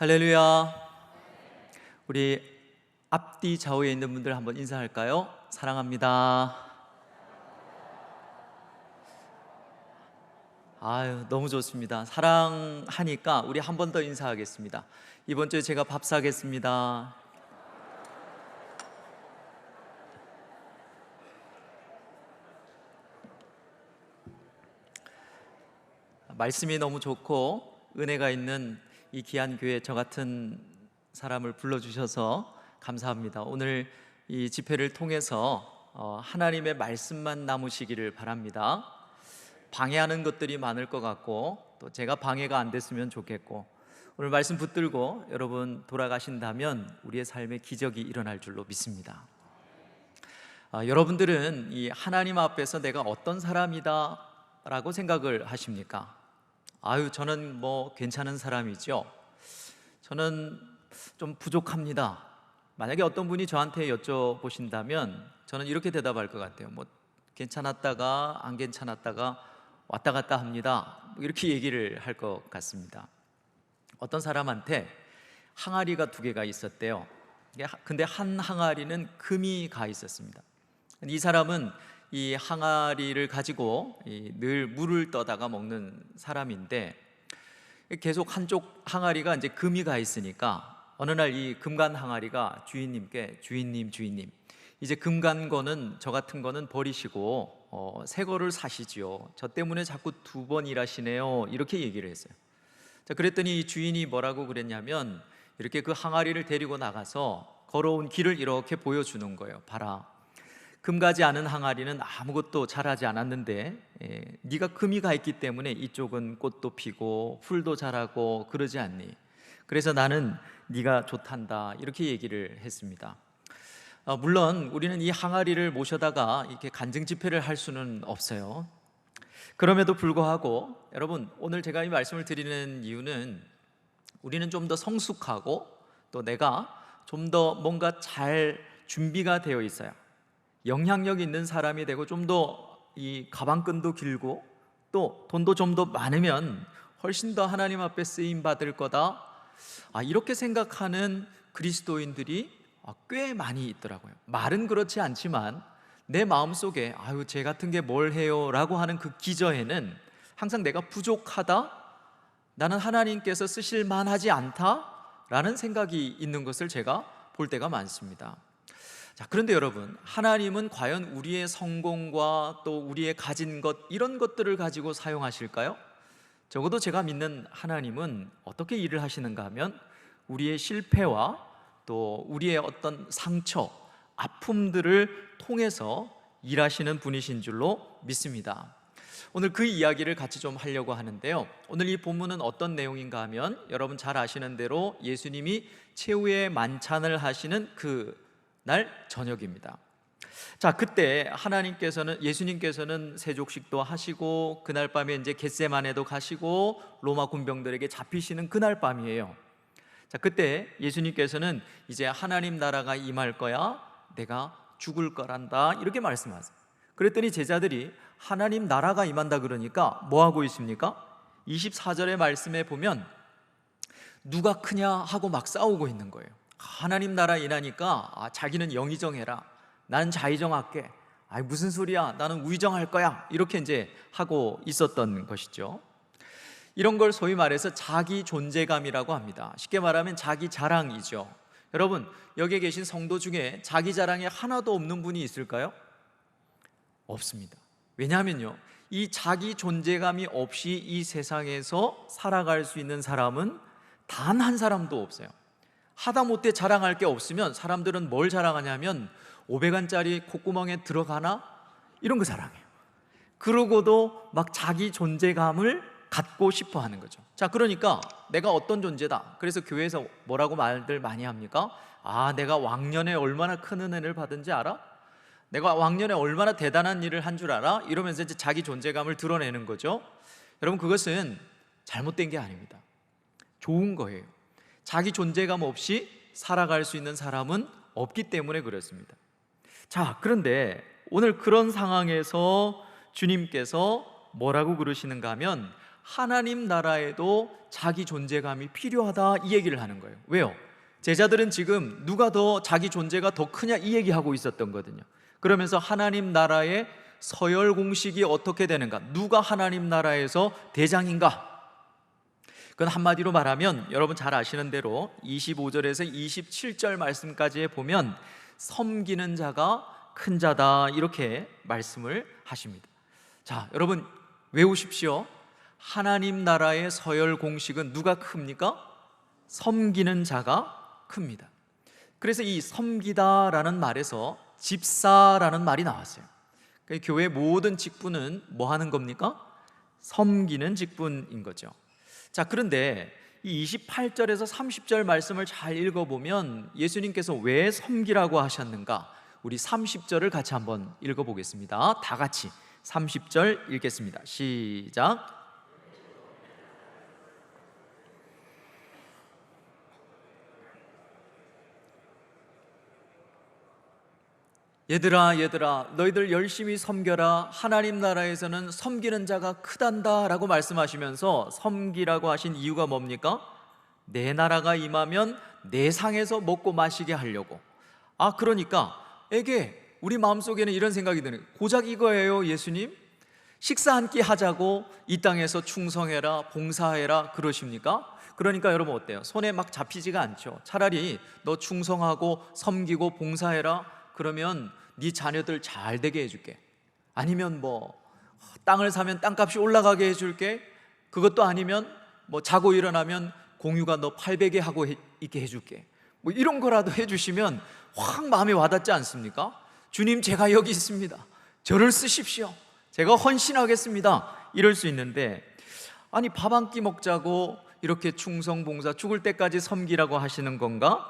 할렐루야. 우리 앞뒤 좌우에 있는 분들 한번 인사할까요? 사랑합니다. 아유, 너무 좋습니다. 사랑하니까 우리 한 번 더 인사하겠습니다. 이번 주에 제가 밥 사겠습니다. 말씀이 너무 좋고 은혜가 있는 이 귀한 교회 저 같은 사람을 불러주셔서 감사합니다. 오늘 이 집회를 통해서 하나님의 말씀만 남으시기를 바랍니다. 방해하는 것들이 많을 것 같고 또 제가 방해가 안 됐으면 좋겠고, 오늘 말씀 붙들고 여러분 돌아가신다면 우리의 삶에 기적이 일어날 줄로 믿습니다. 여러분들은 이 하나님 앞에서 내가 어떤 사람이다 라고 생각을 하십니까? 저는 뭐 괜찮은 사람이죠. 저는 좀 부족합니다. 만약에 어떤 분이 저한테 여쭤보신다면 저는 이렇게 대답할 것 같아요. 뭐 괜찮았다가 안 괜찮았다가 왔다 갔다 합니다. 이렇게 얘기를 할 것 같습니다. 어떤 사람한테 항아리가 2개가 있었대요. 근데 한 항아리는 금이 가 있었습니다. 이 사람은 이 항아리를 가지고 늘 물을 떠다가 먹는 사람인데, 계속 한쪽 항아리가 이제 금이 가 있으니까 어느 날 이 금간 항아리가 주인님께 주인님 이제 금간 거는 저 같은 거는 버리시고 새 거를 사시지요. 저 때문에 자꾸 2번 일하시네요. 이렇게 얘기를 했어요. 자, 그랬더니 이 주인이 뭐라고 그랬냐면 이렇게 그 항아리를 데리고 나가서 걸어온 길을 이렇게 보여주는 거예요. 봐라, 금 가지 않은 항아리는 아무것도 자라지 않았는데 네가 금이 가 있기 때문에 이쪽은 꽃도 피고 풀도 자라고 그러지 않니? 그래서 나는 네가 좋단다. 이렇게 얘기를 했습니다. 물론 우리는 이 항아리를 모셔다가 이렇게 간증 집회를 할 수는 없어요. 그럼에도 불구하고 여러분, 오늘 제가 이 말씀을 드리는 이유는 우리는 좀 더 성숙하고 또 내가 좀 더 뭔가 잘 준비가 되어 있어야 영향력 있는 사람이 되고 좀 더 이 가방끈도 길고 또 돈도 좀 더 많으면 훨씬 더 하나님 앞에 쓰임 받을 거다, 이렇게 생각하는 그리스도인들이 꽤 많이 있더라고요. 말은 그렇지 않지만 내 마음속에 쟤 같은 게 뭘 해요 라고 하는 그 기저에는 항상 내가 부족하다, 나는 하나님께서 쓰실 만하지 않다 라는 생각이 있는 것을 제가 볼 때가 많습니다. 자, 그런데 여러분, 하나님은 과연 우리의 성공과 또 우리의 가진 것, 이런 것들을 가지고 사용하실까요? 적어도 제가 믿는 하나님은 어떻게 일을 하시는가 하면 우리의 실패와 또 우리의 어떤 상처, 아픔들을 통해서 일하시는 분이신 줄로 믿습니다. 오늘 그 이야기를 같이 좀 하려고 하는데요. 오늘 이 본문은 어떤 내용인가 하면 여러분 잘 아시는 대로 예수님이 최후의 만찬을 하시는 그 날 저녁입니다. 자, 그때 예수님께서는 세족식도 하시고 그날 밤에 이제 겟세마네도 가시고 로마 군병들에게 잡히시는 그날 밤이에요. 자, 그때 예수님께서는 이제 하나님 나라가 임할 거야, 내가 죽을 거란다, 이렇게 말씀하세요. 그랬더니 제자들이 하나님 나라가 임한다 그러니까 뭐 하고 있습니까? 24절의 말씀에 보면 누가 크냐 하고 막 싸우고 있는 거예요. 하나님 나라 임하니까 자기는 영의정해라, 나는 자의정할게, 무슨 소리야, 나는 우의정할 거야, 이렇게 이제 하고 있었던 것이죠. 이런 걸 소위 말해서 자기 존재감이라고 합니다. 쉽게 말하면 자기 자랑이죠. 여러분, 여기에 계신 성도 중에 자기 자랑이 하나도 없는 분이 있을까요? 없습니다. 왜냐하면요, 이 자기 존재감이 없이 이 세상에서 살아갈 수 있는 사람은 단 한 사람도 없어요. 하다못해 자랑할 게 없으면 사람들은 뭘 자랑하냐면 500원짜리 콧구멍에 들어가나? 이런 거 자랑해요. 그러고도 막 자기 존재감을 갖고 싶어 하는 거죠. 자, 그러니까 내가 어떤 존재다, 그래서 교회에서 뭐라고 말들 많이 합니까? 내가 왕년에 얼마나 큰 은혜를 받은지 알아? 내가 왕년에 얼마나 대단한 일을 한 줄 알아? 이러면서 이제 자기 존재감을 드러내는 거죠. 여러분, 그것은 잘못된 게 아닙니다. 좋은 거예요. 자기 존재감 없이 살아갈 수 있는 사람은 없기 때문에 그렇습니다. 자, 그런데 오늘 그런 상황에서 주님께서 뭐라고 그러시는가 하면 하나님 나라에도 자기 존재감이 필요하다, 이 얘기를 하는 거예요. 왜요? 제자들은 지금 누가 더 자기 존재가 더 크냐 이 얘기하고 있었던 거거든요. 그러면서 하나님 나라의 서열 공식이 어떻게 되는가, 누가 하나님 나라에서 대장인가, 그건 한마디로 말하면 여러분 잘 아시는 대로 25절에서 27절 말씀까지에 보면 섬기는 자가 큰 자다, 이렇게 말씀을 하십니다. 자, 여러분 외우십시오. 하나님 나라의 서열 공식은 누가 큽니까? 섬기는 자가 큽니다. 그래서 이 섬기다라는 말에서 집사라는 말이 나왔어요. 교회 모든 직분은 뭐 하는 겁니까? 섬기는 직분인 거죠. 자, 그런데 이 28절에서 30절 말씀을 잘 읽어보면 예수님께서 왜 섬기라고 하셨는가, 우리 30절을 같이 한번 읽어보겠습니다. 다 같이 30절 읽겠습니다. 시작. 얘들아 너희들 열심히 섬겨라, 하나님 나라에서는 섬기는 자가 크단다 라고 말씀하시면서 섬기라고 하신 이유가 뭡니까? 내 나라가 임하면 내 상에서 먹고 마시게 하려고. 그러니까 우리 마음속에는 이런 생각이 드는 거예요. 고작 이거예요, 예수님? 식사 한 끼 하자고 이 땅에서 충성해라, 봉사해라 그러십니까? 그러니까 여러분 어때요? 손에 막 잡히지가 않죠. 차라리 너 충성하고 섬기고 봉사해라, 그러면 네 자녀들 잘 되게 해줄게. 아니면 뭐 땅을 사면 땅값이 올라가게 해줄게. 그것도 아니면 뭐 자고 일어나면 공유가 너 800에 하고 있게 해줄게. 뭐 이런 거라도 해주시면 확 마음에 와닿지 않습니까? 주님, 제가 여기 있습니다, 저를 쓰십시오, 제가 헌신하겠습니다, 이럴 수 있는데, 아니 밥 한 끼 먹자고 이렇게 충성 봉사 죽을 때까지 섬기라고 하시는 건가?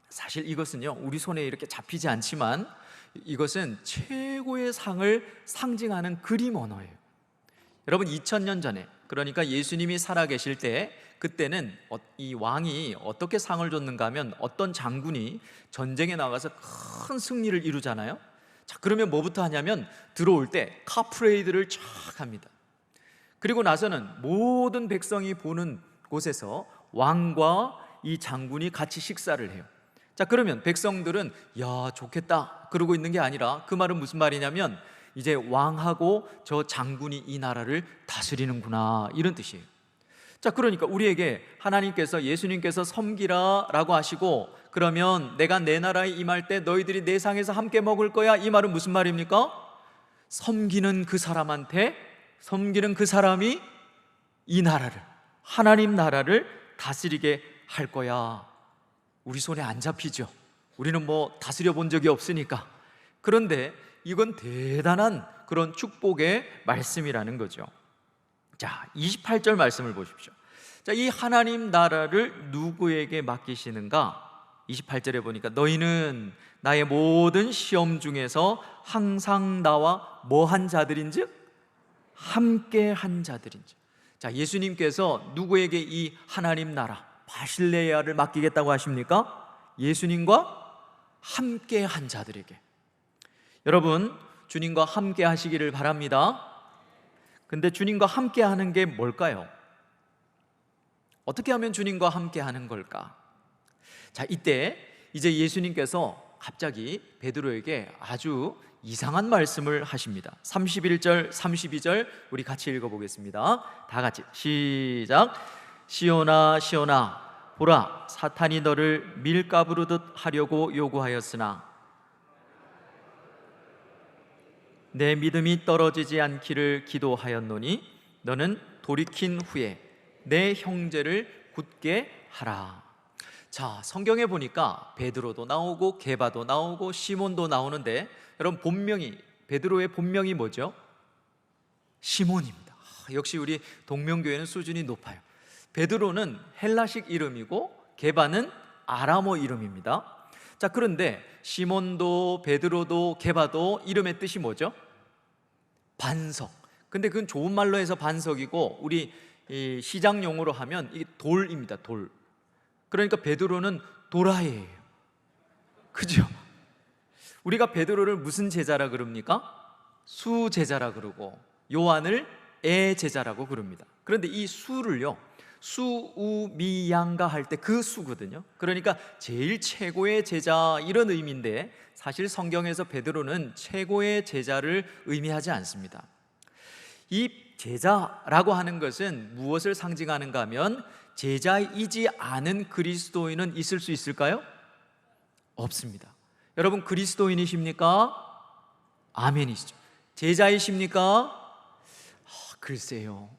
사실 이것은요, 우리 손에 이렇게 잡히지 않지만 이것은 최고의 상을 상징하는 그림 언어예요. 여러분 2000년 전에, 그러니까 예수님이 살아계실 때, 그때는 이 왕이 어떻게 상을 줬는가 하면 어떤 장군이 전쟁에 나가서 큰 승리를 이루잖아요. 자, 그러면 뭐부터 하냐면 들어올 때 카프레이드를 쫙 합니다. 그리고 나서는 모든 백성이 보는 곳에서 왕과 이 장군이 같이 식사를 해요. 자, 그러면 백성들은 야 좋겠다 그러고 있는 게 아니라, 그 말은 무슨 말이냐면 이제 왕하고 저 장군이 이 나라를 다스리는구나, 이런 뜻이에요. 자, 그러니까 우리에게 하나님께서, 예수님께서 섬기라 라고 하시고, 그러면 내가 내 나라에 임할 때 너희들이 내 상에서 함께 먹을 거야, 이 말은 무슨 말입니까? 섬기는 그 사람한테, 섬기는 그 사람이 이 나라를, 하나님 나라를 다스리게 할 거야. 우리 손에 안 잡히죠. 우리는 뭐 다스려 본 적이 없으니까. 그런데 이건 대단한 그런 축복의 말씀이라는 거죠. 자, 28절 말씀을 보십시오. 자, 이 하나님 나라를 누구에게 맡기시는가? 28절에 보니까 너희는 나의 모든 시험 중에서 항상 나와 뭐한 자들인즉? 함께 한 자들인즉. 자, 예수님께서 누구에게 이 하나님 나라 바실레아를 맡기겠다고 하십니까? 예수님과 함께 한 자들에게. 여러분, 주님과 함께 하시기를 바랍니다. 근데 주님과 함께 하는 게 뭘까요? 어떻게 하면 주님과 함께 하는 걸까? 자, 이때 이제 예수님께서 갑자기 베드로에게 아주 이상한 말씀을 하십니다. 31절, 32절 우리 같이 읽어보겠습니다. 다 같이 시작. 시온아 시온아, 보라, 사탄이 너를 밀가부르듯 하려고 요구하였으나 내 믿음이 떨어지지 않기를 기도하였노니 너는 돌이킨 후에 내 형제를 굳게 하라. 자, 성경에 보니까 베드로도 나오고 게바도 나오고 시몬도 나오는데, 여러분 본명이, 베드로의 본명이 뭐죠? 시몬입니다. 역시 우리 동명교회는 수준이 높아요. 베드로는 헬라식 이름이고 게바는 아람어 이름입니다. 자, 그런데 시몬도 베드로도 게바도 이름의 뜻이 뭐죠? 반석. 근데 그건 좋은 말로 해서 반석이고, 우리 이 시장 용어로 하면 이게 돌입니다. 돌. 그러니까 베드로는 도라에예요. 그죠? 우리가 베드로를 무슨 제자라 그럽니까? 수제자라 그러고, 요한을 애제자라고 그럽니다. 그런데 이 수를요, 수우미양가 할 때 그 수거든요. 그러니까 제일 최고의 제자 이런 의미인데, 사실 성경에서 베드로는 최고의 제자를 의미하지 않습니다. 이 제자라고 하는 것은 무엇을 상징하는가 하면, 제자이지 않은 그리스도인은 있을 수 있을까요? 없습니다. 여러분 그리스도인이십니까? 아멘이시죠. 제자이십니까? 글쎄요.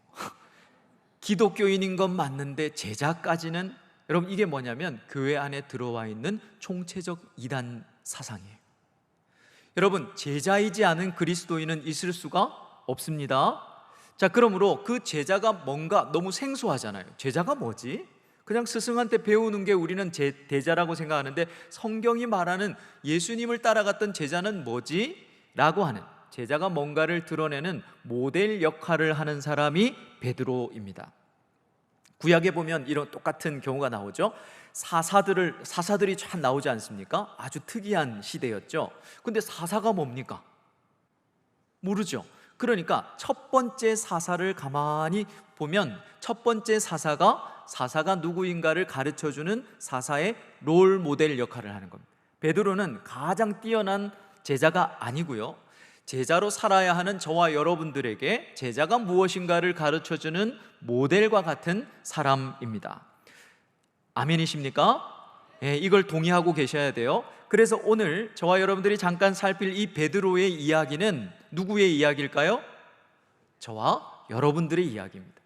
기독교인인 건 맞는데 제자까지는, 여러분 이게 뭐냐면 교회 안에 들어와 있는 총체적 이단 사상이에요. 여러분 제자이지 않은 그리스도인은 있을 수가 없습니다. 자, 그러므로 그 제자가 뭔가 너무 생소하잖아요. 제자가 뭐지? 그냥 스승한테 배우는 게 우리는 대자라고 생각하는데, 성경이 말하는 예수님을 따라갔던 제자는 뭐지? 라고 하는, 제자가 뭔가를 드러내는 모델 역할을 하는 사람이 베드로입니다. 구약에 보면 이런 똑같은 경우가 나오죠. 사사들이 참 나오지 않습니까? 아주 특이한 시대였죠. 근데 사사가 뭡니까? 모르죠. 그러니까 첫 번째 사사를 가만히 보면, 첫 번째 사사가 누구인가를 가르쳐주는 사사의 롤 모델 역할을 하는 겁니다. 베드로는 가장 뛰어난 제자가 아니고요, 제자로 살아야 하는 저와 여러분들에게 제자가 무엇인가를 가르쳐주는 모델과 같은 사람입니다. 아멘이십니까? 예, 이걸 동의하고 계셔야 돼요. 그래서 오늘 저와 여러분들이 잠깐 살필 이 베드로의 이야기는 누구의 이야기일까요? 저와 여러분들의 이야기입니다.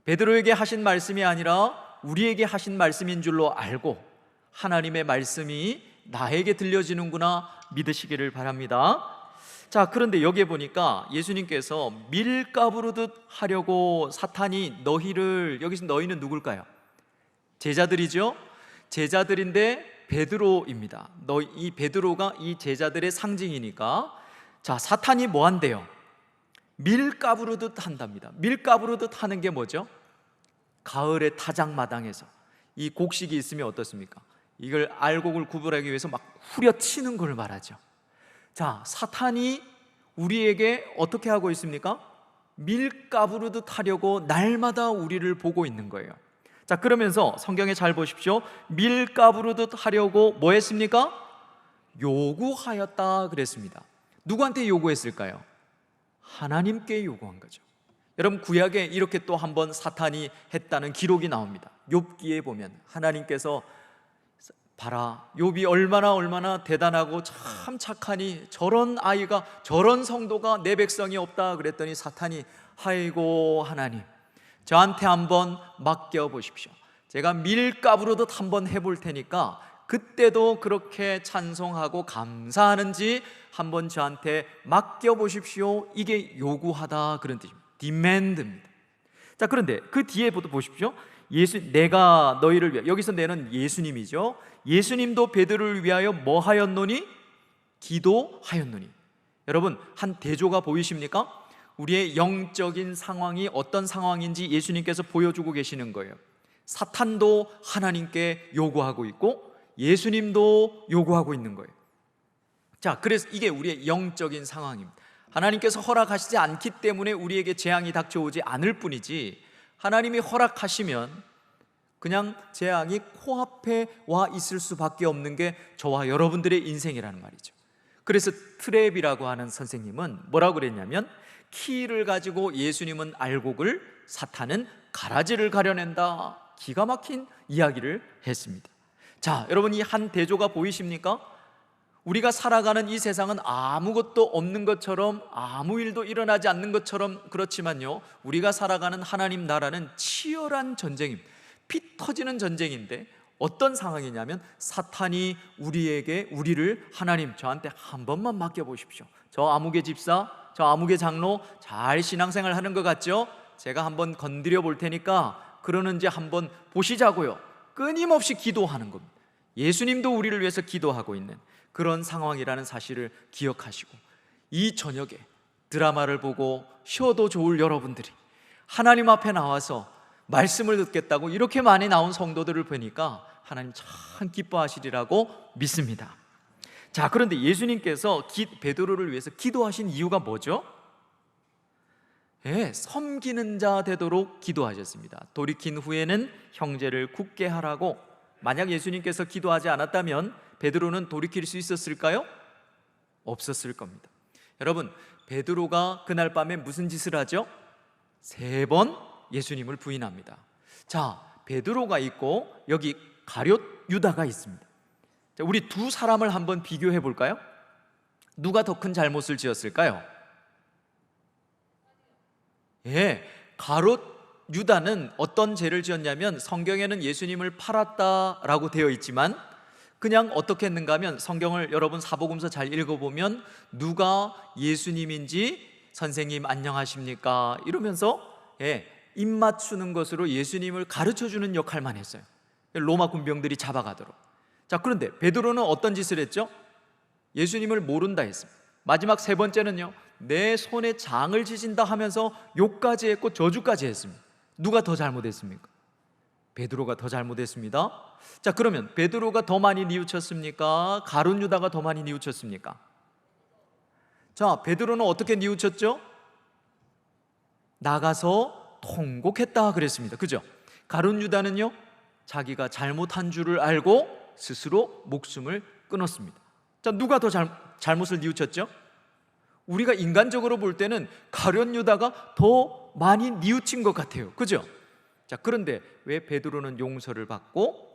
베드로에게 하신 말씀이 아니라 우리에게 하신 말씀인 줄로 알고, 하나님의 말씀이 나에게 들려지는구나 믿으시기를 바랍니다. 자, 그런데 여기에 보니까 예수님께서 밀가부르듯 하려고 사탄이 너희를, 여기서 너희는 누굴까요? 제자들이죠. 제자들인데 베드로입니다. 이 베드로가 이 제자들의 상징이니까, 자, 사탄이 뭐 한대요? 밀가부르듯 한답니다. 밀가부르듯 하는 게 뭐죠? 가을의 타작마당에서 이 곡식이 있으면 어떻습니까? 이걸 알곡을 구분하기 위해서 막 후려치는 걸 말하죠. 자, 사탄이 우리에게 어떻게 하고 있습니까? 밀가부르듯 하려고 날마다 우리를 보고 있는 거예요. 자, 그러면서 성경에 잘 보십시오. 밀가부르듯 하려고 뭐 했습니까? 요구하였다 그랬습니다. 누구한테 요구했을까요? 하나님께 요구한 거죠. 여러분 구약에 이렇게 또 한번 사탄이 했다는 기록이 나옵니다. 욥기에 보면 하나님께서 봐라, 욥이 얼마나 대단하고 참 착하니 저런 아이가, 저런 성도가 내 백성이 없다 그랬더니 사탄이, 아이고 하나님, 저한테 한번 맡겨보십시오. 제가 밀가부르듯 한번 해볼 테니까 그때도 그렇게 찬송하고 감사하는지 한번 저한테 맡겨보십시오. 이게 요구하다 그런 뜻입니다. demand입니다. 자, 그런데 그 뒤에 보십시오. 내가 너희를 위하여, 여기서 내는 예수님이죠. 예수님도 베드로를 위하여 뭐 하였노니? 기도하였노니. 여러분 한 대조가 보이십니까? 우리의 영적인 상황이 어떤 상황인지 예수님께서 보여주고 계시는 거예요. 사탄도 하나님께 요구하고 있고 예수님도 요구하고 있는 거예요. 자, 그래서 이게 우리의 영적인 상황입니다. 하나님께서 허락하시지 않기 때문에 우리에게 재앙이 닥쳐오지 않을 뿐이지, 하나님이 허락하시면 그냥 재앙이 코앞에 와 있을 수밖에 없는 게 저와 여러분들의 인생이라는 말이죠. 그래서 트랩이라고 하는 선생님은 뭐라고 그랬냐면, 키를 가지고 예수님은 알곡을, 사탄은 가라지를 가려낸다. 기가 막힌 이야기를 했습니다. 자, 여러분 이 한 대조가 보이십니까? 우리가 살아가는 이 세상은 아무것도 없는 것처럼, 아무 일도 일어나지 않는 것처럼 그렇지만요, 우리가 살아가는 하나님 나라는 치열한 전쟁입니다. 피 터지는 전쟁인데 어떤 상황이냐면, 사탄이 우리를 하나님 저한테 한 번만 맡겨보십시오. 저 아무개 집사, 저 아무개 장로 잘 신앙생활 하는 것 같죠? 제가 한번 건드려 볼 테니까 그러는지 한번 보시자고요. 끊임없이 기도하는 겁니다. 예수님도 우리를 위해서 기도하고 있는 그런 상황이라는 사실을 기억하시고, 이 저녁에 드라마를 보고 쉬어도 좋을 여러분들이 하나님 앞에 나와서 말씀을 듣겠다고 이렇게 많이 나온 성도들을 보니까 하나님 참 기뻐하시리라고 믿습니다. 자, 그런데 예수님께서 베드로를 위해서 기도하신 이유가 뭐죠? 섬기는 자 되도록 기도하셨습니다. 돌이킨 후에는 형제를 굳게 하라고. 만약 예수님께서 기도하지 않았다면 베드로는 돌이킬 수 있었을까요? 없었을 겁니다. 여러분, 베드로가 그날 밤에 무슨 짓을 하죠? 3번 예수님을 부인합니다. 자, 베드로가 있고 여기 가룟 유다가 있습니다. 자, 우리 두 사람을 한번 비교해 볼까요? 누가 더 큰 잘못을 지었을까요? 가룟 유다는 어떤 죄를 지었냐면, 성경에는 예수님을 팔았다라고 되어 있지만 그냥 어떻게 했는가 하면, 성경을 여러분 사복음서 잘 읽어보면 누가 예수님인지 선생님 안녕하십니까 이러면서 입 맞추는 것으로 예수님을 가르쳐주는 역할만 했어요. 로마 군병들이 잡아가도록. 자, 그런데 베드로는 어떤 짓을 했죠? 예수님을 모른다 했습니다. 마지막 3번째는요, 내 손에 장을 지진다 하면서 욕까지 했고 저주까지 했습니다. 누가 더 잘못했습니까? 베드로가 더 잘못했습니다. 자, 그러면 베드로가 더 많이 뉘우쳤습니까? 가룟 유다가 더 많이 뉘우쳤습니까? 자, 베드로는 어떻게 뉘우쳤죠? 나가서 통곡했다 그랬습니다. 그죠? 가룟 유다는요, 자기가 잘못한 줄을 알고 스스로 목숨을 끊었습니다. 자, 누가 더 잘못을 뉘우쳤죠? 우리가 인간적으로 볼 때는 가룟 유다가 더 많이 뉘우친 것 같아요. 그죠? 자, 그런데 왜 베드로는 용서를 받고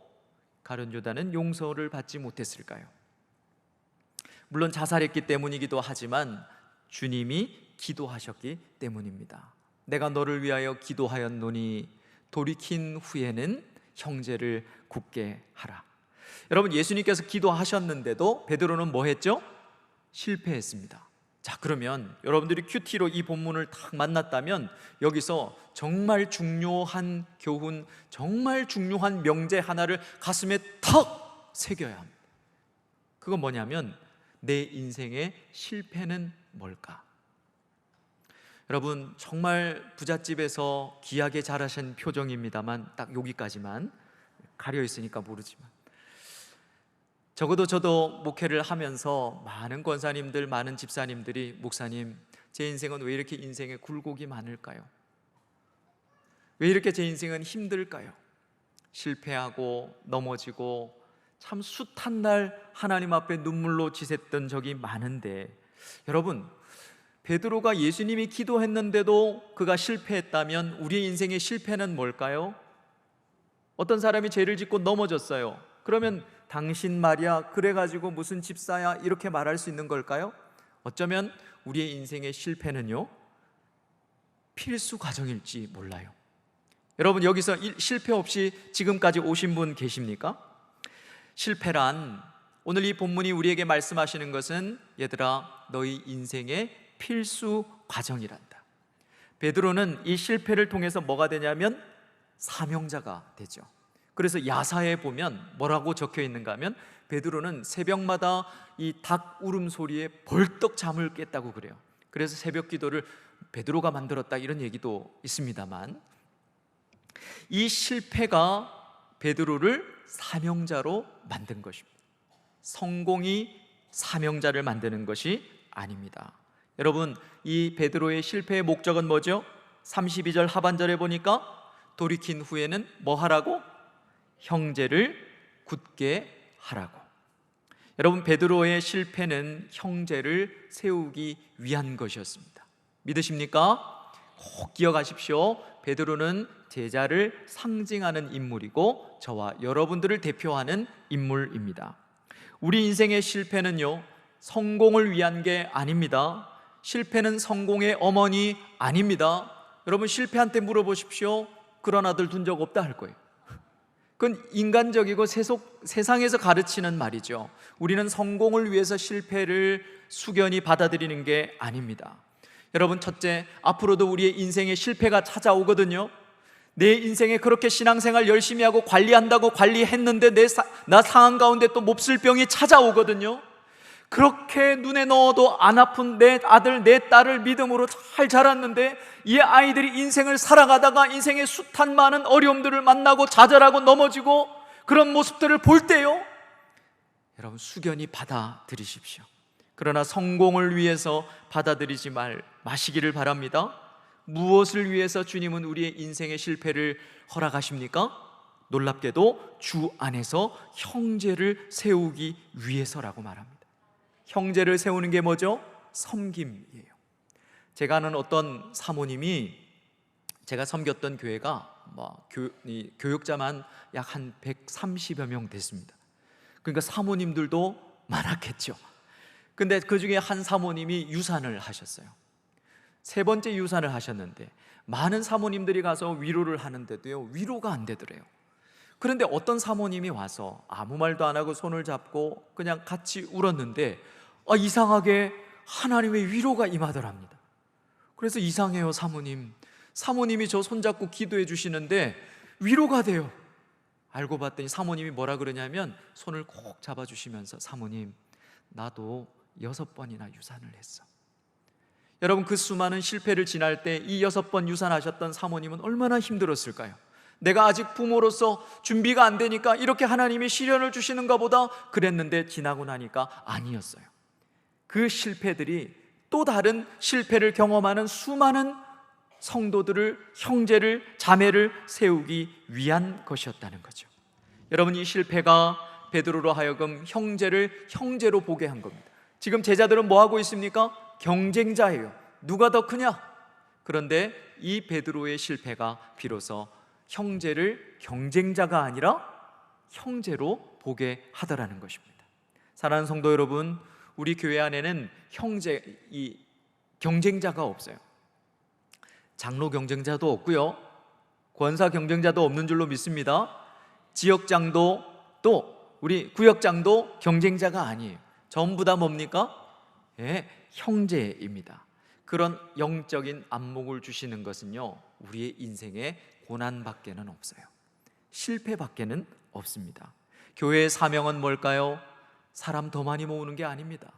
가룟 유다는 용서를 받지 못했을까요? 물론 자살했기 때문이기도 하지만 주님이 기도하셨기 때문입니다. 내가 너를 위하여 기도하였노니 돌이킨 후에는 형제를 굳게 하라. 여러분, 예수님께서 기도하셨는데도 베드로는 뭐 했죠? 실패했습니다. 자, 그러면 여러분들이 큐티로 이 본문을 딱 만났다면 여기서 정말 중요한 교훈, 정말 중요한 명제 하나를 가슴에 턱 새겨야 합니다. 그건 뭐냐면, 내 인생의 실패는 뭘까? 여러분, 정말 부잣집에서 귀하게 자라신 표정입니다만 딱 여기까지만 가려 있으니까 모르지만, 적어도 저도 목회를 하면서 많은 권사님들, 많은 집사님들이 목사님, 제 인생은 왜 이렇게 인생에 굴곡이 많을까요? 왜 이렇게 제 인생은 힘들까요? 실패하고 넘어지고 참 숱한 날 하나님 앞에 눈물로 지샜던 적이 많은데, 여러분, 베드로가 예수님이 기도했는데도 그가 실패했다면 우리의 인생의 실패는 뭘까요? 어떤 사람이 죄를 짓고 넘어졌어요. 그러면 당신 말이야, 그래가지고 무슨 집사야, 이렇게 말할 수 있는 걸까요? 어쩌면 우리의 인생의 실패는요, 필수 과정일지 몰라요. 여러분, 여기서 실패 없이 지금까지 오신 분 계십니까? 실패란, 오늘 이 본문이 우리에게 말씀하시는 것은, 얘들아, 너희 인생의 필수 과정이란다. 베드로는 이 실패를 통해서 뭐가 되냐면 사명자가 되죠. 그래서 야사에 보면 뭐라고 적혀 있는가 하면, 베드로는 새벽마다 이 닭 울음소리에 벌떡 잠을 깼다고 그래요. 그래서 새벽 기도를 베드로가 만들었다, 이런 얘기도 있습니다만, 이 실패가 베드로를 사명자로 만든 것입니다. 성공이 사명자를 만드는 것이 아닙니다. 여러분, 이 베드로의 실패의 목적은 뭐죠? 32절 하반절에 보니까 돌이킨 후에는 뭐 하라고? 형제를 굳게 하라고. 여러분, 베드로의 실패는 형제를 세우기 위한 것이었습니다. 믿으십니까? 꼭 기억하십시오. 베드로는 제자를 상징하는 인물이고 저와 여러분들을 대표하는 인물입니다. 우리 인생의 실패는요, 성공을 위한 게 아닙니다. 실패는 성공의 어머니 아닙니다. 여러분, 실패한테 물어보십시오. 그런 아들 둔 적 없다 할 거예요. 그건 인간적이고 세상에서 가르치는 말이죠. 우리는 성공을 위해서 실패를 숙연히 받아들이는 게 아닙니다. 여러분, 첫째, 앞으로도 우리의 인생에 실패가 찾아오거든요. 내 인생에 그렇게 신앙생활 열심히 하고 관리한다고 관리했는데 나 상한 가운데 또 몹쓸 병이 찾아오거든요. 그렇게 눈에 넣어도 안 아픈 내 아들, 내 딸을 믿음으로 잘 자랐는데 이 아이들이 인생을 살아가다가 인생의 숱한 많은 어려움들을 만나고 좌절하고 넘어지고 그런 모습들을 볼 때요, 여러분, 숙연히 받아들이십시오. 그러나 성공을 위해서 받아들이지 마시기를 바랍니다. 무엇을 위해서 주님은 우리의 인생의 실패를 허락하십니까? 놀랍게도 주 안에서 형제를 세우기 위해서라고 말합니다. 형제를 세우는 게 뭐죠? 섬김이에요. 제가 아는 어떤 사모님이, 제가 섬겼던 교회가 교육자만 약 한 130여 명 됐습니다. 그러니까 사모님들도 많았겠죠. 근데 그 중에 한 사모님이 유산을 하셨어요. 세 번째 유산을 하셨는데 많은 사모님들이 가서 위로를 하는데도요, 위로가 안 되더래요. 그런데 어떤 사모님이 와서 아무 말도 안 하고 손을 잡고 그냥 같이 울었는데 이상하게 하나님의 위로가 임하더랍니다. 그래서 이상해요, 사모님이 저 손잡고 기도해 주시는데 위로가 돼요. 알고 봤더니 사모님이 뭐라 그러냐면 손을 꼭 잡아주시면서, 사모님, 나도 6번이나 유산을 했어. 여러분, 그 수많은 실패를 지날 때 이 6번 유산하셨던 사모님은 얼마나 힘들었을까요? 내가 아직 부모로서 준비가 안 되니까 이렇게 하나님이 시련을 주시는가 보다 그랬는데, 지나고 나니까 아니었어요. 그 실패들이 또 다른 실패를 경험하는 수많은 성도들을, 형제를, 자매를 세우기 위한 것이었다는 거죠. 여러분, 이 실패가 베드로로 하여금 형제를 형제로 보게 한 겁니다. 지금 제자들은 뭐 하고 있습니까? 경쟁자예요. 누가 더 크냐? 그런데 이 베드로의 실패가 비로소 형제를 경쟁자가 아니라 형제로 보게 하더라는 것입니다. 사랑하는 성도 여러분, 우리 교회 안에는 경쟁자가 없어요. 장로 경쟁자도 없고요, 권사 경쟁자도 없는 줄로 믿습니다. 지역장도, 또 우리 구역장도 경쟁자가 아니에요. 전부 다 뭡니까? 형제입니다. 그런 영적인 안목을 주시는 것은요, 우리의 인생의 고난밖에는 없어요. 실패밖에는 없습니다. 교회의 사명은 뭘까요? 사람 더 많이 모으는 게 아닙니다.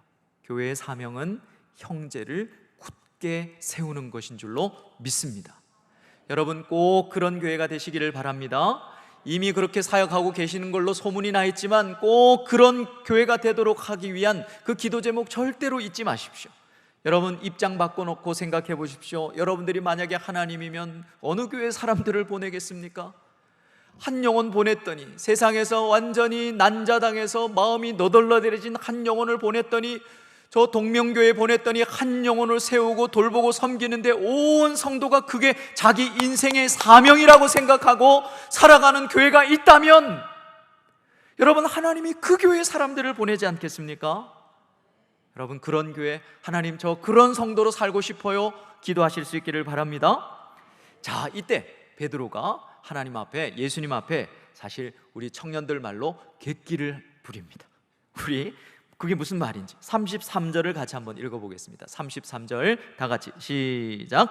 교회의 사명은 형제를 굳게 세우는 것인 줄로 믿습니다. 여러분, 꼭 그런 교회가 되시기를 바랍니다. 이미 그렇게 사역하고 계시는 걸로 소문이 나 있지만 꼭 그런 교회가 되도록 하기 위한 그 기도 제목 절대로 잊지 마십시오. 여러분, 입장 바꿔놓고 생각해 보십시오. 여러분들이 만약에 하나님이면 어느 교회 사람들을 보내겠습니까? 한 영혼 보냈더니, 세상에서 완전히 난자당해서 마음이 너덜너덜해진 한 영혼을 보냈더니, 저 동명교회 보냈더니 한 영혼을 세우고 돌보고 섬기는데 온 성도가 그게 자기 인생의 사명이라고 생각하고 살아가는 교회가 있다면, 여러분, 하나님이 그 교회 사람들을 보내지 않겠습니까? 여러분, 그런 교회, 하나님 저 그런 성도로 살고 싶어요, 기도하실 수 있기를 바랍니다. 자, 이때 베드로가 하나님 앞에, 예수님 앞에, 사실 우리 청년들 말로 객기를 부립니다. 그게 무슨 말인지 33절을 같이 한번 읽어보겠습니다. 33절 다 같이 시작.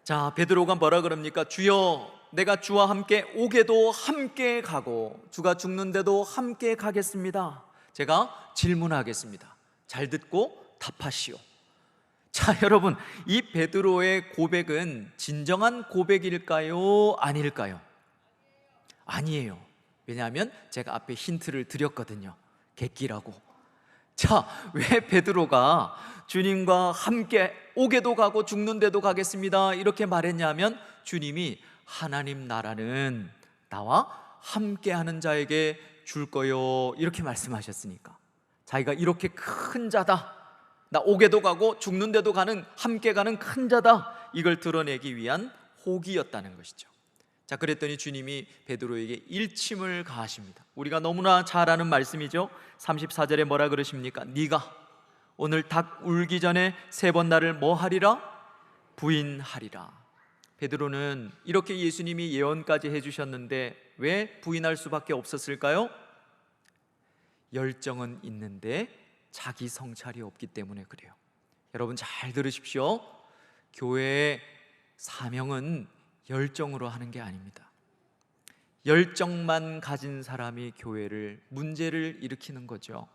자, 베드로가 뭐라 그럽니까? 주여, 내가 주와 함께 오게도 함께 가고 주가 죽는데도 함께 가겠습니다. 제가 질문하겠습니다. 잘 듣고 답하시오. 자, 여러분, 이 베드로의 고백은 진정한 고백일까요? 아닐까요? 아니에요. 왜냐하면 제가 앞에 힌트를 드렸거든요. 객기라고. 자, 왜 베드로가 주님과 함께 오게도 가고 죽는데도 가겠습니다 이렇게 말했냐면, 주님이 하나님 나라는 나와 함께하는 자에게 줄 거요 이렇게 말씀하셨으니까, 자기가 이렇게 큰 자다, 나 오게도 가고 죽는데도 가는, 함께 가는 큰 자다, 이걸 드러내기 위한 호기였다는 것이죠. 자, 그랬더니 주님이 베드로에게 일침을 가하십니다. 우리가 너무나 잘 아는 말씀이죠. 34절에 뭐라 그러십니까? 네가 오늘 닭 울기 전에 3번 나를 뭐 하리라? 부인하리라. 베드로는 이렇게 예수님이 예언까지 해주셨는데 왜 부인할 수밖에 없었을까요? 열정은 있는데 자기 성찰이 없기 때문에 그래요. 여러분, 잘 들으십시오. 교회의 사명은 열정으로 하는 게 아닙니다. 열정만 가진 사람이 교회를, 문제를 일으키는 거죠.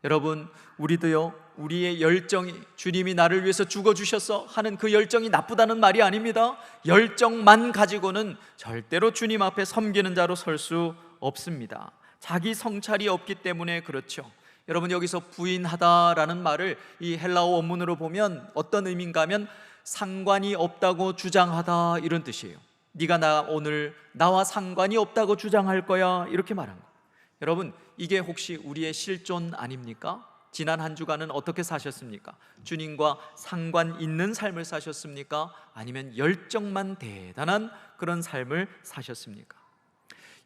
여러분, 우리도요, 우리의 열정이, 주님이 나를 위해서 죽어주셨어 하는 그 열정이 나쁘다는 말이 아닙니다. 열정만 가지고는 절대로 주님 앞에 섬기는 자로 설 수 없습니다. 자기 성찰이 없기 때문에 그렇죠. 여러분, 여기서 부인하다라는 말을 이 헬라어 원문으로 보면 어떤 의미인가 하면 상관이 없다고 주장하다, 이런 뜻이에요. 네가 오늘 나와 상관이 없다고 주장할 거야, 이렇게 말한 거예요. 여러분, 이게 혹시 우리의 실존 아닙니까? 지난 한 주간은 어떻게 사셨습니까? 주님과 상관 있는 삶을 사셨습니까? 아니면 열정만 대단한 그런 삶을 사셨습니까?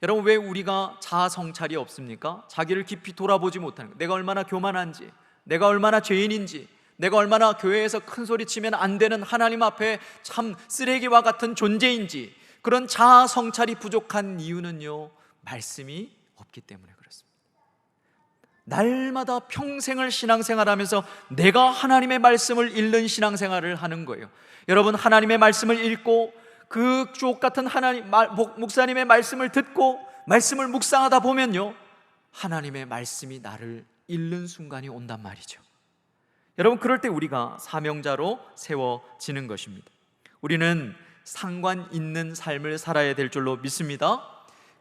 여러분, 왜 우리가 자아 성찰이 없습니까? 자기를 깊이 돌아보지 못하는 거예요. 내가 얼마나 교만한지, 내가 얼마나 죄인인지, 내가 얼마나 교회에서 큰 소리 치면 안 되는 하나님 앞에 참 쓰레기와 같은 존재인지, 그런 자아 성찰이 부족한 이유는요, 말씀이 없기 때문에 그렇습니다. 날마다 평생을 신앙생활하면서 내가 하나님의 말씀을 읽는 신앙생활을 하는 거예요. 여러분, 하나님의 말씀을 읽고 그 주옥 같은 목사님의 말씀을 듣고 말씀을 묵상하다 보면요, 하나님의 말씀이 나를 읽는 순간이 온단 말이죠. 여러분, 그럴 때 우리가 사명자로 세워지는 것입니다. 우리는 상관 있는 삶을 살아야 될 줄로 믿습니다.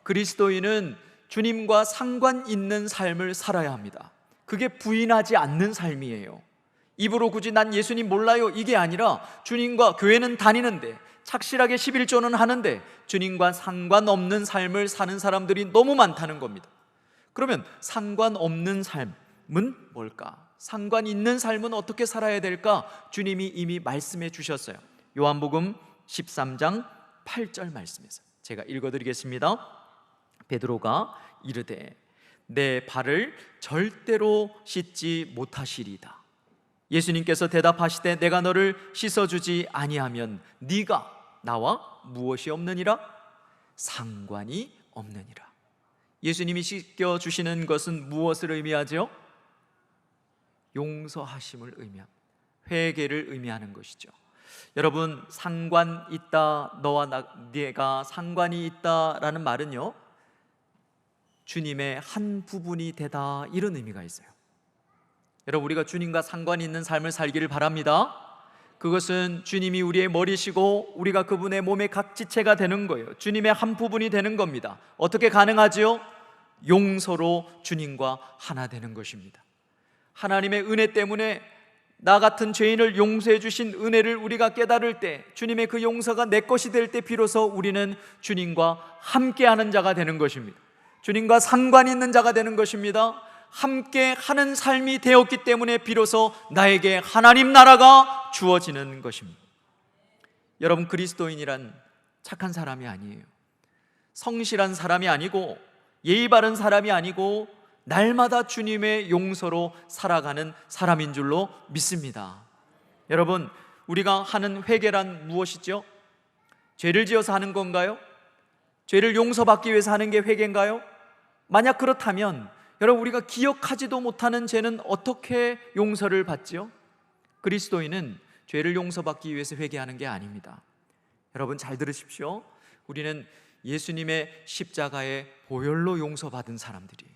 그리스도인은 주님과 상관 있는 삶을 살아야 합니다. 그게 부인하지 않는 삶이에요. 입으로 굳이 난 예수님 몰라요, 이게 아니라 주님과 교회는 다니는데, 착실하게 11조는 하는데 주님과 상관없는 삶을 사는 사람들이 너무 많다는 겁니다. 그러면 상관없는 삶은 뭘까? 상관 있는 삶은 어떻게 살아야 될까? 주님이 이미 말씀해 주셨어요. 요한복음 13장 8절 말씀에서 제가 읽어드리겠습니다. 베드로가 이르되 내 발을 절대로 씻지 못하시리다. 예수님께서 대답하시되 내가 너를 씻어주지 아니하면 네가 나와 무엇이 없느니라? 상관이 없느니라. 예수님이 씻겨주시는 것은 무엇을 의미하죠? 용서하심을 의미합니다. 회개를 의미하는 것이죠. 여러분, 상관 있다, 너와 네가 상관이 있다라는 말은요, 주님의 한 부분이 되다, 이런 의미가 있어요. 여러분, 우리가 주님과 상관이 있는 삶을 살기를 바랍니다. 그것은 주님이 우리의 머리시고 우리가 그분의 몸의 각 지체가 되는 거예요. 주님의 한 부분이 되는 겁니다. 어떻게 가능하지요? 용서로 주님과 하나 되는 것입니다. 하나님의 은혜 때문에 나 같은 죄인을 용서해 주신 은혜를 우리가 깨달을 때, 주님의 그 용서가 내 것이 될 때 비로소 우리는 주님과 함께하는 자가 되는 것입니다. 주님과 상관이 있는 자가 되는 것입니다. 함께 하는 삶이 되었기 때문에 비로소 나에게 하나님 나라가 주어지는 것입니다. 여러분, 그리스도인이란 착한 사람이 아니에요. 성실한 사람이 아니고 예의 바른 사람이 아니고 날마다 주님의 용서로 살아가는 사람인 줄로 믿습니다. 여러분, 우리가 하는 회개란 무엇이죠? 죄를 지어서 하는 건가요? 죄를 용서받기 위해서 하는 게 회개인가요? 만약 그렇다면 여러분, 우리가 기억하지도 못하는 죄는 어떻게 용서를 받지요? 그리스도인은 죄를 용서받기 위해서 회개하는 게 아닙니다. 여러분, 잘 들으십시오. 우리는 예수님의 십자가의 보혈로 용서받은 사람들이에요.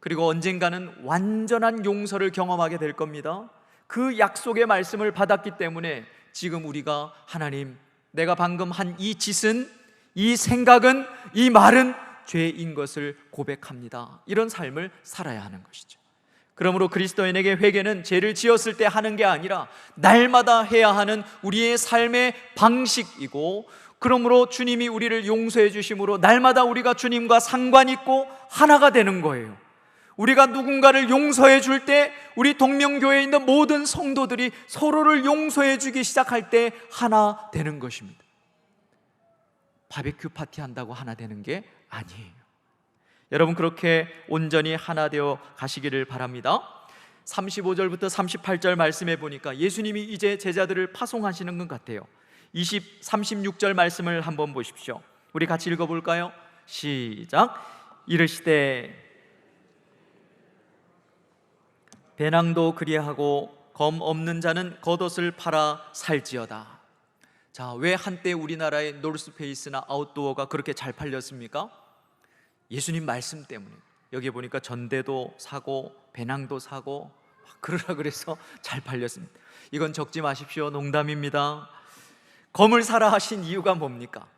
그리고 언젠가는 완전한 용서를 경험하게 될 겁니다. 그 약속의 말씀을 받았기 때문에 지금 우리가 하나님, 내가 방금 한 이 짓은, 이 생각은, 이 말은 죄인 것을 고백합니다, 이런 삶을 살아야 하는 것이죠. 그러므로 그리스도인에게 회개는 죄를 지었을 때 하는 게 아니라 날마다 해야 하는 우리의 삶의 방식이고, 그러므로 주님이 우리를 용서해 주심으로 날마다 우리가 주님과 상관 있고 하나가 되는 거예요. 우리가 누군가를 용서해 줄 때 우리 동명교회에 있는 모든 성도들이 서로를 용서해 주기 시작할 때 하나 되는 것입니다. 바베큐 파티 한다고 하나 되는 게 아니에요. 여러분, 그렇게 온전히 하나 되어 가시기를 바랍니다. 35절부터 38절 말씀해 보니까 예수님이 이제 제자들을 파송하시는 것 같아요. 36절 말씀을 한번 보십시오. 우리 같이 읽어볼까요? 시작. 이르시되 배낭도 그리하고 검 없는 자는 겉옷을 팔아 살지어다. 자, 왜 한때 우리나라의 노스페이스나 아웃도어가 그렇게 잘 팔렸습니까? 예수님 말씀 때문에. 여기 보니까 전대도 사고 배낭도 사고 그러라 그래서 잘 팔렸습니다. 이건 적지 마십시오. 농담입니다. 검을 사라 하신 이유가 뭡니까?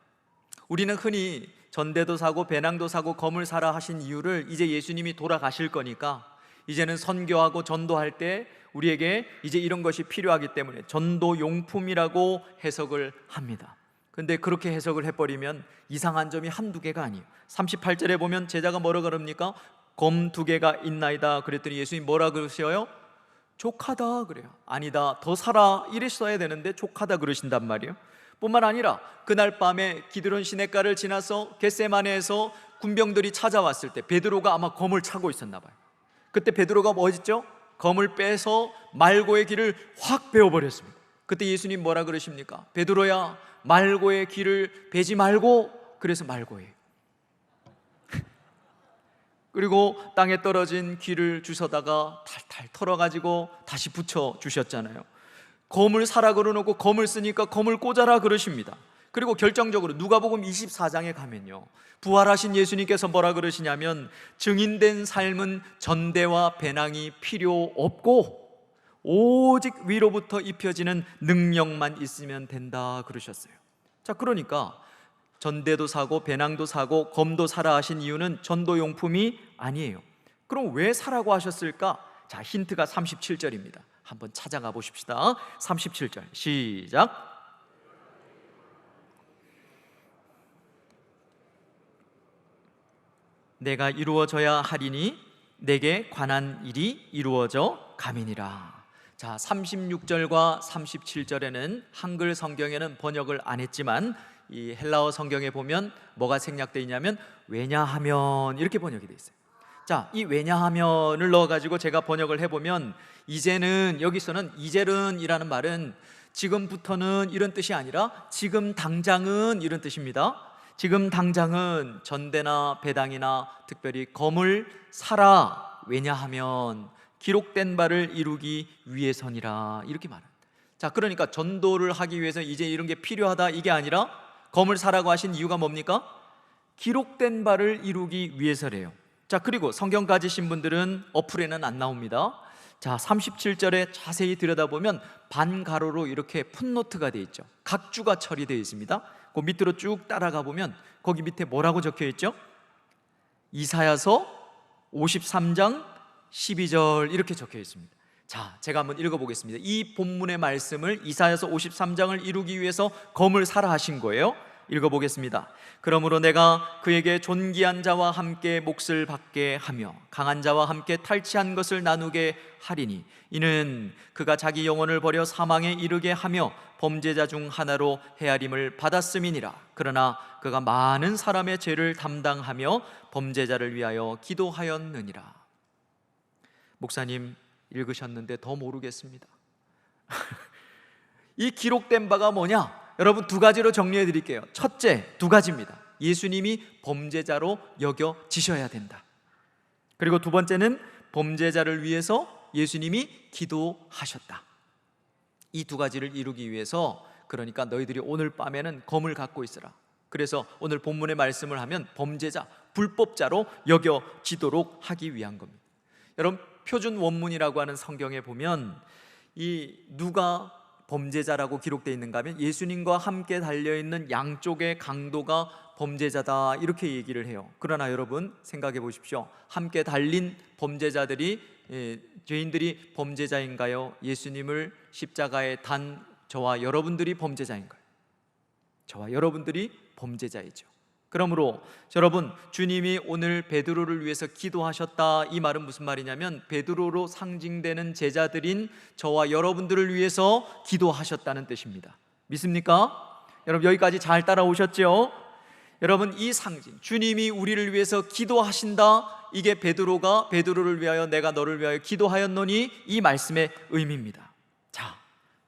우리는 흔히 전대도 사고 배낭도 사고 검을 사라 하신 이유를 이제 예수님이 돌아가실 거니까 이제는 선교하고 전도할 때 우리에게 이제 이런 것이 필요하기 때문에 전도 용품이라고 해석을 합니다. 근데 그렇게 해석을 해버리면 이상한 점이 한두 개가 아니에요. 38절에 보면 제자가 뭐라 그럽니까? 검 2개가 있나이다 그랬더니 예수님 뭐라 그러셔요? 족하다 그래요. 아니다, 더 사라 이랬어야 되는데 족하다 그러신단 말이에요. 뿐만 아니라 그날 밤에 기드론 시냇가를 지나서 겟세마네에서 군병들이 찾아왔을 때 베드로가 아마 검을 차고 있었나 봐요. 그때 베드로가 뭐 했죠? 검을 빼서 말고의 길을 확 베어버렸습니다. 그때 예수님 뭐라 그러십니까? 베드로야, 말고의 길을 베지 말고. 그래서 말고예요. 그리고 땅에 떨어진 귀를 주워다가 탈탈 털어가지고 다시 붙여 주셨잖아요. 검을 사라 그러놓고 검을 쓰니까 검을 꽂아라 그러십니다. 그리고 결정적으로 누가복음 24장에 가면요, 부활하신 예수님께서 뭐라 그러시냐면 증인된 삶은 전대와 배낭이 필요 없고 오직 위로부터 입혀지는 능력만 있으면 된다 그러셨어요. 자, 그러니까 전대도 사고 배낭도 사고 검도 사라 하신 이유는 전도용품이 아니에요. 그럼 왜 사라고 하셨을까? 자, 힌트가 37절입니다. 한번 찾아가 보십시다. 37절 시작. 내가 이루어져야 하리니 내게 관한 일이 이루어져 가미니라. 자, 36절과 37절에는 한글 성경에는 번역을 안 했지만 이 헬라어 성경에 보면 뭐가 생략되어 있냐면 왜냐하면 이렇게 번역이 되어 있어요. 자, 이 왜냐하면을 넣어가지고 제가 번역을 해보면 이제는, 여기서는 이제는 이라는 말은 지금부터는 이런 뜻이 아니라 지금 당장은 이런 뜻입니다. 지금 당장은 전대나 배당이나 특별히 검을 사라. 왜냐하면 기록된 바를 이루기 위해서니라. 이렇게 말합니다. 자, 그러니까 전도를 하기 위해서 이제 이런 게 필요하다 이게 아니라 검을 사라고 하신 이유가 뭡니까? 기록된 바를 이루기 위해서래요. 자, 그리고 성경 가지신 분들은 어플에는 안 나옵니다. 자, 37절에 자세히 들여다보면 반가로로 이렇게 풋노트가 되어 있죠. 각주가 처리되어 있습니다. 그 밑으로 쭉 따라가 보면 거기 밑에 뭐라고 적혀 있죠? 이사야서 53장 12절 이렇게 적혀 있습니다. 자, 제가 한번 읽어보겠습니다. 이 본문의 말씀을 이사야서 53장을 이루기 위해서 검을 사라 하신 거예요. 읽어보겠습니다. 그러므로 내가 그에게 존귀한 자와 함께 몫을 받게 하며 강한 자와 함께 탈취한 것을 나누게 하리니 이는 그가 자기 영혼을 버려 사망에 이르게 하며 범죄자 중 하나로 헤아림을 받았음이니라. 그러나 그가 많은 사람의 죄를 담당하며 범죄자를 위하여 기도하였느니라. 목사님 읽으셨는데 더 모르겠습니다. 이 기록된 바가 뭐냐? 여러분, 두 가지로 정리해 드릴게요. 첫째, 두 가지입니다. 예수님이 범죄자로 여겨지셔야 된다. 그리고 두 번째는 범죄자를 위해서 예수님이 기도하셨다. 이 두 가지를 이루기 위해서, 그러니까 너희들이 오늘 밤에는 검을 갖고 있으라. 그래서 오늘 본문의 말씀을 하면 범죄자, 불법자로 여겨지도록 하기 위한 겁니다. 여러분, 표준 원문이라고 하는 성경에 보면 이 누가 범죄자라고 기록되어 있는가 하면 예수님과 함께 달려있는 양쪽의 강도가 범죄자다 이렇게 얘기를 해요. 그러나 여러분 생각해 보십시오. 함께 달린 범죄자들이, 죄인들이 범죄자인가요? 예수님을 십자가에 단 저와 여러분들이 범죄자인가요? 저와 여러분들이 범죄자이죠. 그러므로 여러분, 주님이 오늘 베드로를 위해서 기도하셨다, 이 말은 무슨 말이냐면 베드로로 상징되는 제자들인 저와 여러분들을 위해서 기도하셨다는 뜻입니다. 믿습니까? 여러분, 여기까지 잘 따라오셨죠? 여러분, 이 상징, 주님이 우리를 위해서 기도하신다, 이게 베드로가 베드로를 위하여 내가 너를 위하여 기도하였노니 이 말씀의 의미입니다. 자,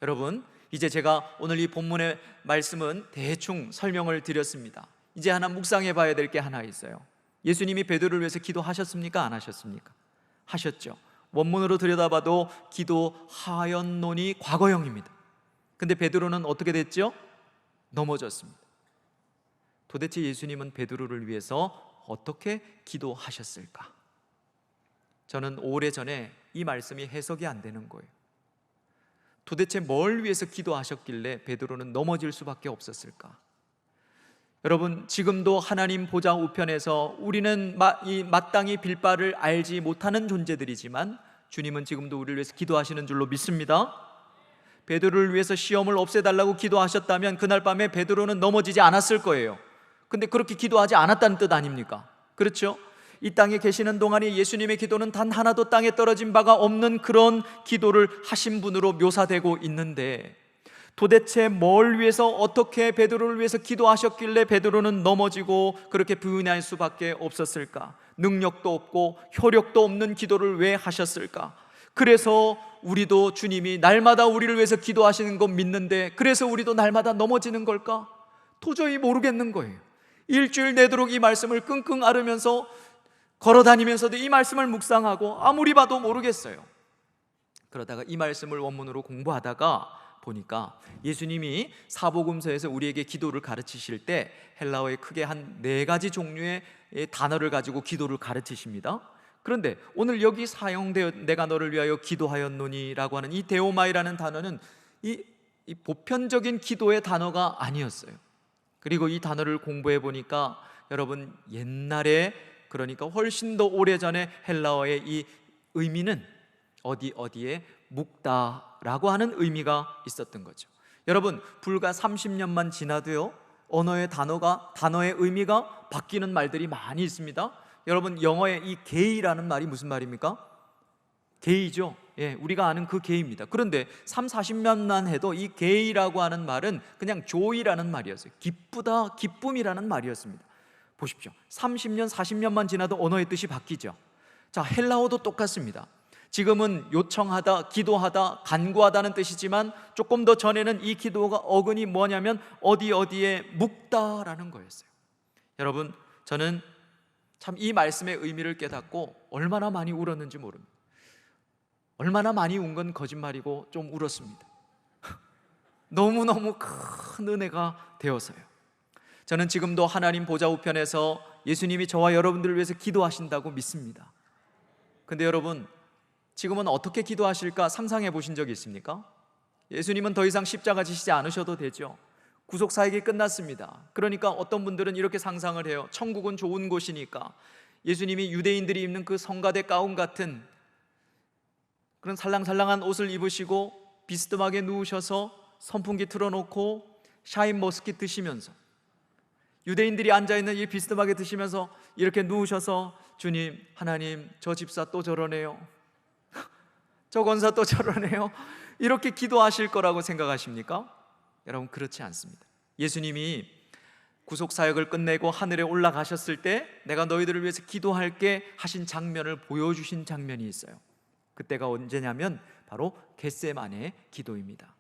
여러분, 이제 제가 오늘 이 본문의 말씀은 대충 설명을 드렸습니다. 이제 하나 묵상해 봐야 될 게 하나 있어요. 예수님이 베드로를 위해서 기도하셨습니까? 안 하셨습니까? 하셨죠. 원문으로 들여다봐도 기도하였노니 과거형입니다. 근데 베드로는 어떻게 됐죠? 넘어졌습니다. 도대체 예수님은 베드로를 위해서 어떻게 기도하셨을까? 저는 오래전에 이 말씀이 해석이 안 되는 거예요. 도대체 뭘 위해서 기도하셨길래 베드로는 넘어질 수밖에 없었을까? 여러분, 지금도 하나님 보좌 우편에서 우리는 이 마땅히 빌 바를 알지 못하는 존재들이지만 주님은 지금도 우리를 위해서 기도하시는 줄로 믿습니다. 베드로를 위해서 시험을 없애달라고 기도하셨다면 그날 밤에 베드로는 넘어지지 않았을 거예요. 근데 그렇게 기도하지 않았다는 뜻 아닙니까? 그렇죠? 이 땅에 계시는 동안에 예수님의 기도는 단 하나도 땅에 떨어진 바가 없는 그런 기도를 하신 분으로 묘사되고 있는데, 도대체 뭘 위해서, 어떻게 베드로를 위해서 기도하셨길래 베드로는 넘어지고 그렇게 부인할 수밖에 없었을까? 능력도 없고 효력도 없는 기도를 왜 하셨을까? 그래서 우리도 주님이 날마다 우리를 위해서 기도하시는 거 믿는데 그래서 우리도 날마다 넘어지는 걸까? 도저히 모르겠는 거예요. 일주일 내도록 이 말씀을 끙끙 앓으면서 걸어다니면서도 이 말씀을 묵상하고 아무리 봐도 모르겠어요. 그러다가 이 말씀을 원문으로 공부하다가 보니까 예수님이 사복음서에서 우리에게 기도를 가르치실 때 헬라어에 크게 한 4가지 종류의 단어를 가지고 기도를 가르치십니다. 그런데 오늘 여기 사용되어 내가 너를 위하여 기도하였노니라고 하는 이 데오마이라는 단어는 이 보편적인 기도의 단어가 아니었어요. 그리고 이 단어를 공부해 보니까 여러분, 옛날에, 그러니까 훨씬 더 오래전에 헬라어의 이 의미는 어디에 묵다라고 하는 의미가 있었던 거죠. 여러분, 불과 30년만 지나도요, 언어의 단어의 의미가 바뀌는 말들이 많이 있습니다. 여러분, 영어의 이 게이라는 말이 무슨 말입니까? 게이죠. 예, 우리가 아는 그 게이입니다. 그런데 40년만 해도 이 게이라고 하는 말은 그냥 조이라는 말이었어요. 기쁘다, 기쁨이라는 말이었습니다. 보십시오. 30년, 40년만 지나도 언어의 뜻이 바뀌죠. 자, 헬라어도 똑같습니다. 지금은 요청하다, 기도하다, 간구하다는 뜻이지만 조금 더 전에는 이 기도가 어근이 뭐냐면 어디에 묵다라는 거였어요. 여러분, 저는 참 이 말씀의 의미를 깨닫고 얼마나 많이 울었는지 모릅니다. 얼마나 많이 운 건 거짓말이고 좀 울었습니다. 너무너무 큰 은혜가 되어서요. 저는 지금도 하나님 보좌 우편에서 예수님이 저와 여러분들을 위해서 기도하신다고 믿습니다. 근데 여러분, 지금은 어떻게 기도하실까 상상해 보신 적이 있습니까? 예수님은 더 이상 십자가 지시지 않으셔도 되죠. 구속사역이 끝났습니다. 그러니까 어떤 분들은 이렇게 상상을 해요. 천국은 좋은 곳이니까 예수님이 유대인들이 입는 그 성가대 가운 같은 그런 살랑살랑한 옷을 입으시고 비스듬하게 누우셔서 선풍기 틀어놓고 샤인머스킷 드시면서, 유대인들이 앉아있는 이 비스듬하게 드시면서 이렇게 누우셔서 주님, 하나님, 저 집사 또 저러네요, 저 권사 또 저러네요, 이렇게 기도하실 거라고 생각하십니까? 여러분, 그렇지 않습니다. 예수님이 구속사역을 끝내고 하늘에 올라가셨을 때 내가 너희들을 위해서 기도할게 하신 장면을 보여주신 장면이 있어요. 그때가 언제냐면 바로 겟세마네 기도입니다.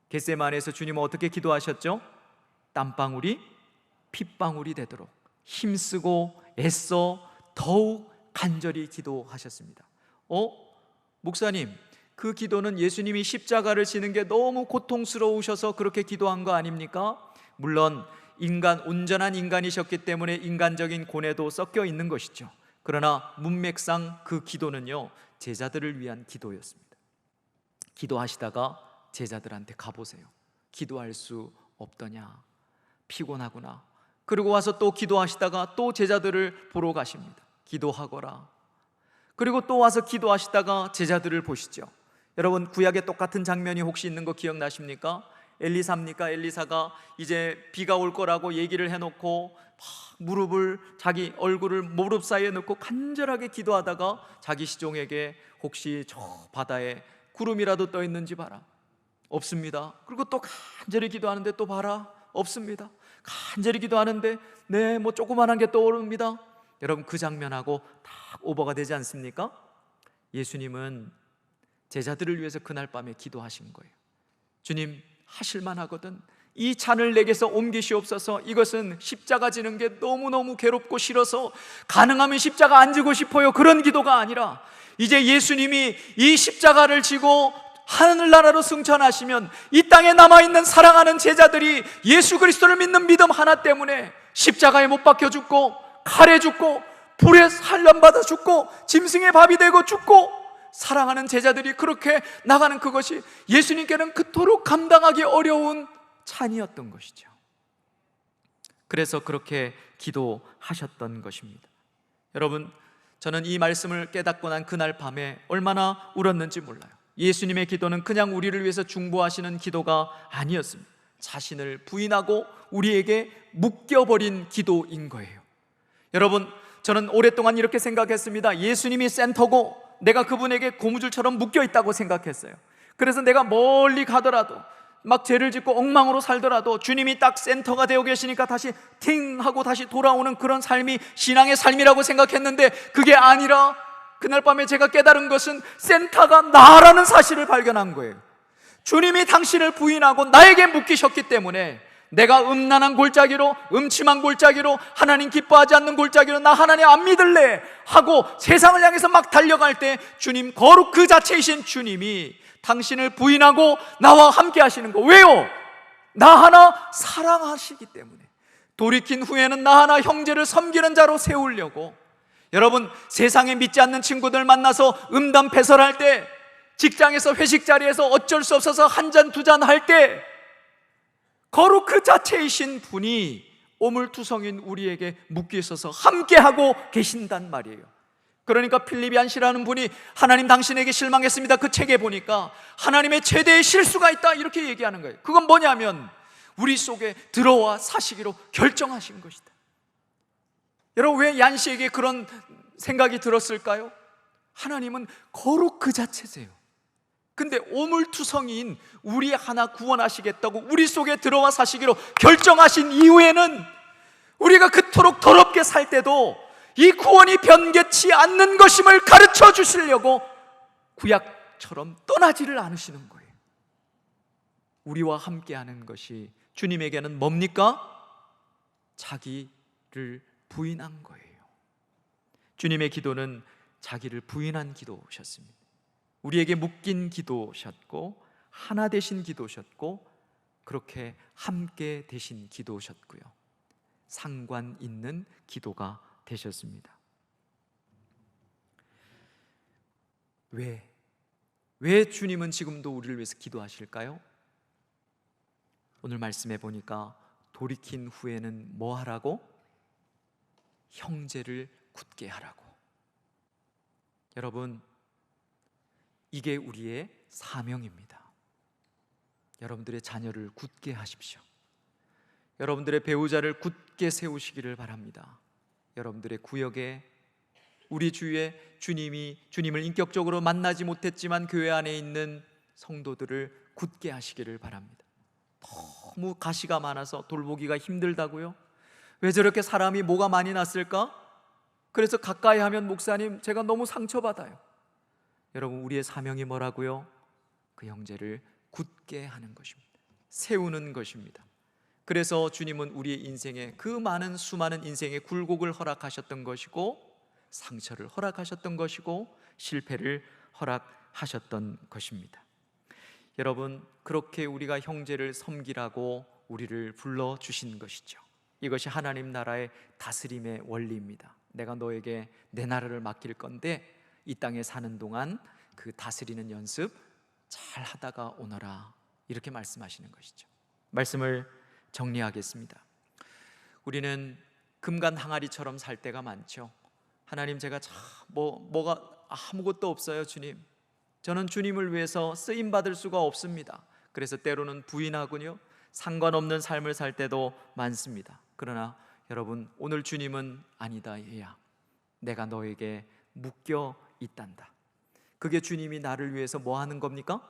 겟세마네에서 주님은 어떻게 기도하셨죠? 땀방울이 핏방울이 되도록 힘쓰고 애써 더욱 간절히 기도하셨습니다. 목사님, 그 기도는 예수님이 십자가를 지는 게 너무 고통스러우셔서 그렇게 기도한 거 아닙니까? 물론 온전한 인간이셨기 때문에 인간적인 고뇌도 섞여 있는 것이죠. 그러나 문맥상 그 기도는요, 제자들을 위한 기도였습니다. 기도하시다가 제자들한테 가보세요. 기도할 수 없더냐, 피곤하구나. 그리고 와서 또 기도하시다가 또 제자들을 보러 가십니다. 기도하거라. 그리고 또 와서 기도하시다가 제자들을 보시죠. 여러분, 구약에 똑같은 장면이 혹시 있는 거 기억나십니까? 엘리사입니까? 엘리사가 이제 비가 올 거라고 얘기를 해놓고 자기 얼굴을 무릎 사이에 넣고 간절하게 기도하다가 자기 시종에게 혹시 저 바다에 구름이라도 떠 있는지 봐라. 없습니다. 그리고 또 간절히 기도하는데 또 봐라. 없습니다. 간절히 기도하는데 뭐 조그만한 게 떠오릅니다. 여러분, 그 장면하고 딱 오버가 되지 않습니까? 예수님은 제자들을 위해서 그날 밤에 기도하신 거예요. 주님, 하실만 하거든. 이 잔을 내게서 옮기시옵소서. 이것은 십자가 지는 게 너무너무 괴롭고 싫어서 가능하면 십자가 안 지고 싶어요. 그런 기도가 아니라 이제 예수님이 이 십자가를 지고 하늘나라로 승천하시면 이 땅에 남아있는 사랑하는 제자들이 예수 그리스도를 믿는 믿음 하나 때문에 십자가에 못 박혀 죽고 칼에 죽고 불에 살람받아 죽고 짐승의 밥이 되고 죽고 사랑하는 제자들이 그렇게 나가는 그것이 예수님께는 그토록 감당하기 어려운 찬이었던 것이죠. 그래서 그렇게 기도하셨던 것입니다. 여러분, 저는 이 말씀을 깨닫고 난 그날 밤에 얼마나 울었는지 몰라요. 예수님의 기도는 그냥 우리를 위해서 중보하시는 기도가 아니었습니다. 자신을 부인하고 우리에게 묶여버린 기도인 거예요. 여러분, 저는 오랫동안 이렇게 생각했습니다. 예수님이 센터고 내가 그분에게 고무줄처럼 묶여있다고 생각했어요. 그래서 내가 멀리 가더라도, 막 죄를 짓고 엉망으로 살더라도 주님이 딱 센터가 되어 계시니까 다시 팅 하고 다시 돌아오는 그런 삶이 신앙의 삶이라고 생각했는데, 그게 아니라 그날 밤에 제가 깨달은 것은 센터가 나라는 사실을 발견한 거예요. 주님이 당신을 부인하고 나에게 묶이셨기 때문에 내가 음란한 골짜기로, 음침한 골짜기로, 하나님 기뻐하지 않는 골짜기로 나 하나님 안 믿을래 하고 세상을 향해서 막 달려갈 때, 주님, 거룩 그 자체이신 주님이 당신을 부인하고 나와 함께 하시는 거. 왜요? 나 하나 사랑하시기 때문에. 돌이킨 후에는 나 하나 형제를 섬기는 자로 세우려고. 여러분, 세상에 믿지 않는 친구들 만나서 음담패설할 때, 직장에서 회식 자리에서 어쩔 수 없어서 한 잔 두 잔 할 때, 거룩 그 자체이신 분이 오물투성인 우리에게 묶여 있어서 함께하고 계신단 말이에요. 그러니까 필립이 안시라는 분이 하나님 당신에게 실망했습니다, 그 책에 보니까 하나님의 최대의 실수가 있다 이렇게 얘기하는 거예요. 그건 뭐냐면 우리 속에 들어와 사시기로 결정하신 것이다. 여러분, 왜 얀시에게 그런 생각이 들었을까요? 하나님은 거룩 그 자체세요. 근데 오물투성이인 우리 하나 구원하시겠다고 우리 속에 들어와 사시기로 결정하신 이후에는 우리가 그토록 더럽게 살 때도 이 구원이 변개치 않는 것임을 가르쳐 주시려고 구약처럼 떠나지를 않으시는 거예요. 우리와 함께하는 것이 주님에게는 뭡니까? 자기를 부인한 거예요. 주님의 기도는 자기를 부인한 기도셨습니다. 우리에게 묶인 기도셨고, 하나 되신 기도셨고, 그렇게 함께 되신 기도셨고요, 상관 있는 기도가 되셨습니다. 왜 주님은 지금도 우리를 위해서 기도하실까요? 오늘 말씀해 보니까 돌이킨 후에는 뭐 하라고? 형제를 굳게 하라고. 여러분, 이게 우리의 사명입니다. 여러분들의 자녀를 굳게 하십시오. 여러분들의 배우자를 굳게 세우시기를 바랍니다. 여러분들의 구역에, 우리 주위에 주님을 인격적으로 만나지 못했지만 교회 안에 있는 성도들을 굳게 하시기를 바랍니다. 너무 가시가 많아서 돌보기가 힘들다고요? 왜 저렇게 사람이 뭐가 많이 났을까? 그래서 가까이 하면 목사님, 제가 너무 상처받아요. 여러분, 우리의 사명이 뭐라고요? 그 형제를 굳게 하는 것입니다. 세우는 것입니다. 그래서 주님은 우리의 인생에 그 많은 수많은 인생의 굴곡을 허락하셨던 것이고, 상처를 허락하셨던 것이고, 실패를 허락하셨던 것입니다. 여러분, 그렇게 우리가 형제를 섬기라고 우리를 불러주신 것이죠. 이것이 하나님 나라의 다스림의 원리입니다. 내가 너에게 내 나라를 맡길 건데 이 땅에 사는 동안 그 다스리는 연습 잘 하다가 오너라, 이렇게 말씀하시는 것이죠. 말씀을 정리하겠습니다. 우리는 금간 항아리처럼 살 때가 많죠. 하나님, 제가 뭐가 아무것도 없어요. 주님, 저는 주님을 위해서 쓰임 받을 수가 없습니다. 그래서 때로는 부인하군요, 상관없는 삶을 살 때도 많습니다. 그러나 여러분, 오늘 주님은 아니다, 얘야, 내가 너에게 묶여 있단다. 그게 주님이 나를 위해서 뭐 하는 겁니까?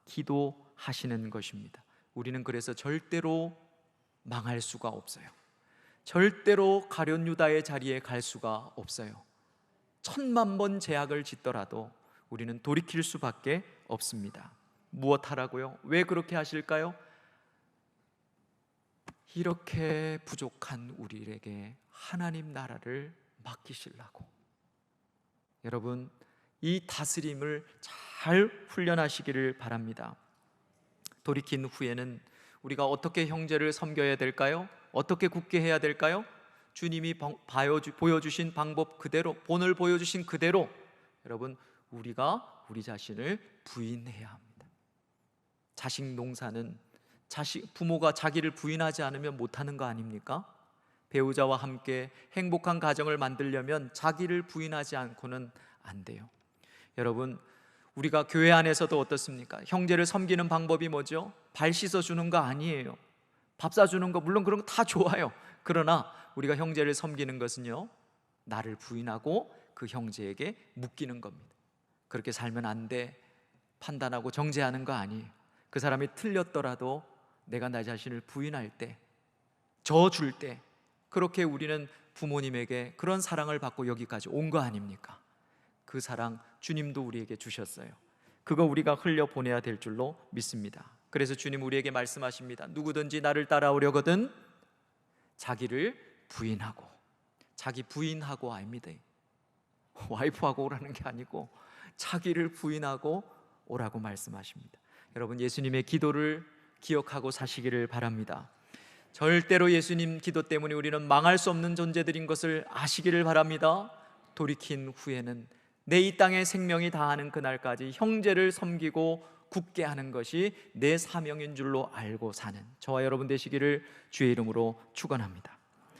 기도하시는 것입니다. 우리는 그래서 절대로 망할 수가 없어요. 절대로 가룟 유다의 자리에 갈 수가 없어요. 1000만 번 제약을 짓더라도 우리는 돌이킬 수밖에 없습니다. 무엇 하라고요? 왜 그렇게 하실까요? 이렇게 부족한 우리에게 하나님 나라를 맡기시려고. 여러분, 이 다스림을 잘 훈련하시기를 바랍니다. 돌이킨 후에는 우리가 어떻게 형제를 섬겨야 될까요? 어떻게 굳게 해야 될까요? 주님이 보여주신 방법 그대로, 본을 보여주신 그대로 여러분, 우리가 우리 자신을 부인해야 합니다. 자식 농사는 부모가 자기를 부인하지 않으면 못하는 거 아닙니까? 배우자와 함께 행복한 가정을 만들려면 자기를 부인하지 않고는 안 돼요. 여러분, 우리가 교회 안에서도 어떻습니까? 형제를 섬기는 방법이 뭐죠? 발 씻어주는 거 아니에요. 밥 사주는 거, 물론 그런 거 다 좋아요. 그러나 우리가 형제를 섬기는 것은요, 나를 부인하고 그 형제에게 묶이는 겁니다. 그렇게 살면 안 돼 판단하고 정죄하는 거 아니에요. 그 사람이 틀렸더라도 내가 나 자신을 부인할 때, 져줄 때, 그렇게 우리는 부모님에게 그런 사랑을 받고 여기까지 온 거 아닙니까? 그 사랑 주님도 우리에게 주셨어요. 그거 우리가 흘려보내야 될 줄로 믿습니다. 그래서 주님 우리에게 말씀하십니다. 누구든지 나를 따라오려거든 자기를 부인하고, 자기 부인하고 아닙니다. 와이프하고 오라는 게 아니고 자기를 부인하고 오라고 말씀하십니다. 여러분, 예수님의 기도를 기억하고 사시기를 바랍니다. 절대로 예수님 기도 때문에 우리는 망할 수 없는 존재들인 것을 아시기를 바랍니다. 돌이킨 후에는 내 이 땅의 생명이 다하는 그날까지 형제를 섬기고 굳게 하는 것이 내 사명인 줄로 알고 사는 저와 여러분 되시기를 주의 이름으로 축원합니다.